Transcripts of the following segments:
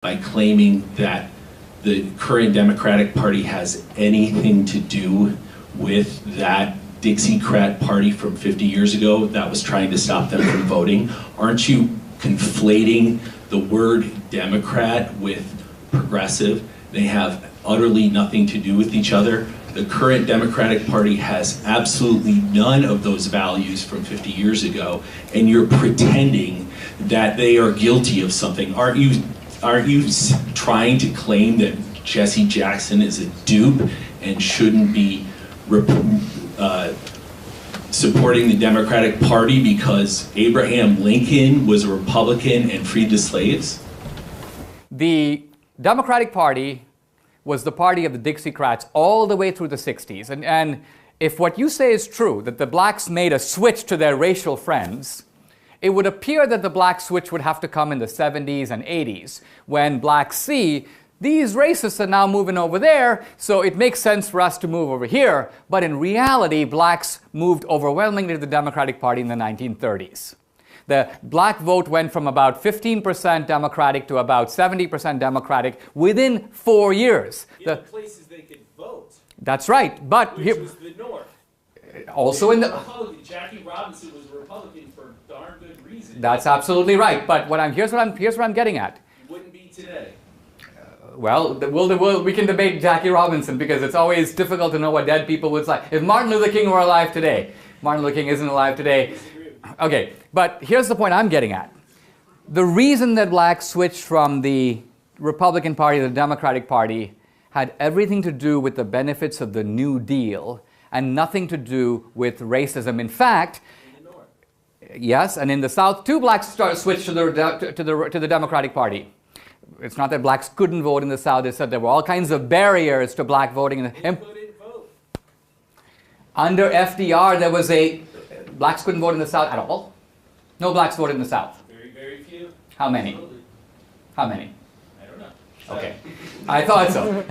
by claiming that the current Democratic Party has anything to do with that Dixiecrat party from 50 years ago that was trying to stop them from voting. Aren't you conflating the word Democrat with progressive? They have utterly nothing to do with each other. The current Democratic Party has absolutely none of those values from 50 years ago, and you're pretending that they are guilty of something. Aren't you trying to claim that Jesse Jackson is a dupe and shouldn't be supporting the Democratic Party because Abraham Lincoln was a Republican and freed the slaves? The Democratic Party was the party of the Dixiecrats all the way through the 60s. And if what you say is true, that the blacks made a switch to their racial friends, it would appear that the black switch would have to come in the 70s and 80s, when blacks see these racists are now moving over there, so it makes sense for us to move over here. But in reality, blacks moved overwhelmingly to the Democratic Party in the 1930s. The black vote went from about 15% Democratic to about 70% Democratic within 4 years. In the places they could vote. That's right, but which was the North. Also in the Jackie Robinson was a Republican for darn good reason. That's absolutely right. But here's what I'm getting at. You wouldn't be today. We can debate Jackie Robinson because it's always difficult to know what dead people would say. If Martin Luther King were alive today, Martin Luther King isn't alive today. Okay, but here's the point I'm getting at. The reason that blacks switched from the Republican Party to the Democratic Party had everything to do with the benefits of the New Deal and nothing to do with racism. In fact, in the North. Yes, and in the South, too, blacks switched to the Democratic Party. It's not that blacks couldn't vote in the South. They said there were all kinds of barriers to black voting. Under FDR, there was blacks couldn't vote in the South at all. No blacks voted in the South. Very, very few. How many? Absolutely. How many? I don't know. Okay. I thought so.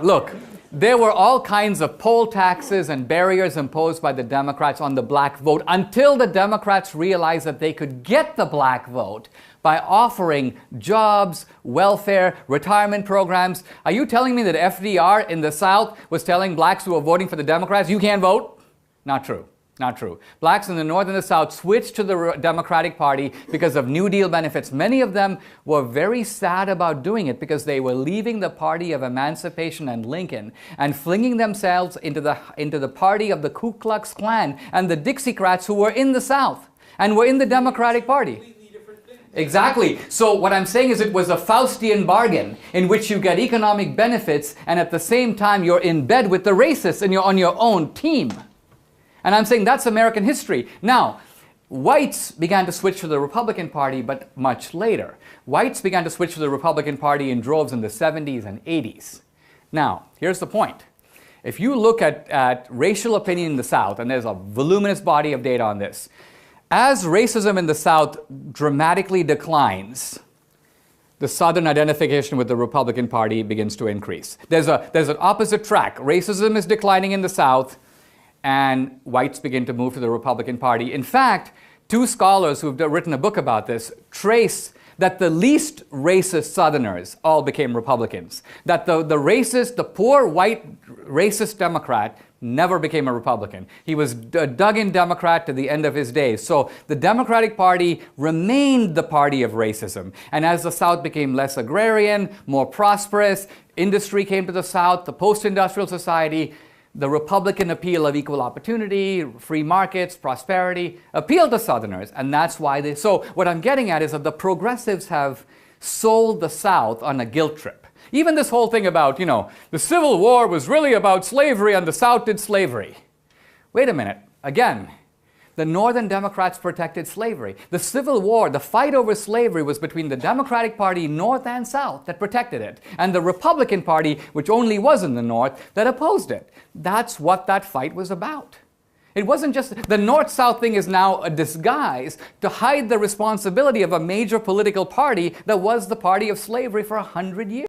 Look, there were all kinds of poll taxes and barriers imposed by the Democrats on the black vote until the Democrats realized that they could get the black vote by offering jobs, welfare, retirement programs. Are you telling me that FDR in the South was telling blacks who were voting for the Democrats, you can't vote? Not true. Not true. Blacks in the North and the South switched to the Democratic Party because of New Deal benefits. Many of them were very sad about doing it because they were leaving the party of emancipation and Lincoln and flinging themselves into the party of the Ku Klux Klan and the Dixiecrats who were in the South and were in the Democratic Party. Exactly. So what I'm saying is it was a Faustian bargain in which you get economic benefits and at the same time you're in bed with the racists and you're on your own team. And I'm saying that's American history. Now, whites began to switch to the Republican Party, but much later. Whites began to switch to the Republican Party in droves in the 70s and 80s. Now, here's the point. If you look at racial opinion in the South, and there's a voluminous body of data on this, as racism in the South dramatically declines, the Southern identification with the Republican Party begins to increase. There's an opposite track. Racism is declining in the South, and whites begin to move to the Republican Party. In fact, two scholars who've written a book about this trace that the least racist Southerners all became Republicans. That the poor white racist Democrat never became a Republican. He was a dug-in Democrat to the end of his days. So the Democratic Party remained the party of racism. And as the South became less agrarian, more prosperous, industry came to the South, the post-industrial society, the Republican appeal of equal opportunity, free markets, prosperity, appealed to Southerners, and that's why so what I'm getting at is that the progressives have sold the South on a guilt trip. Even this whole thing about, the Civil War was really about slavery and the South did slavery. Wait a minute, again, the Northern Democrats protected slavery. The Civil War, the fight over slavery was between the Democratic Party, North and South, that protected it, and the Republican Party, which only was in the North, that opposed it. That's what that fight was about. It wasn't just, the North-South thing is now a disguise to hide the responsibility of a major political party that was the party of slavery for 100 years.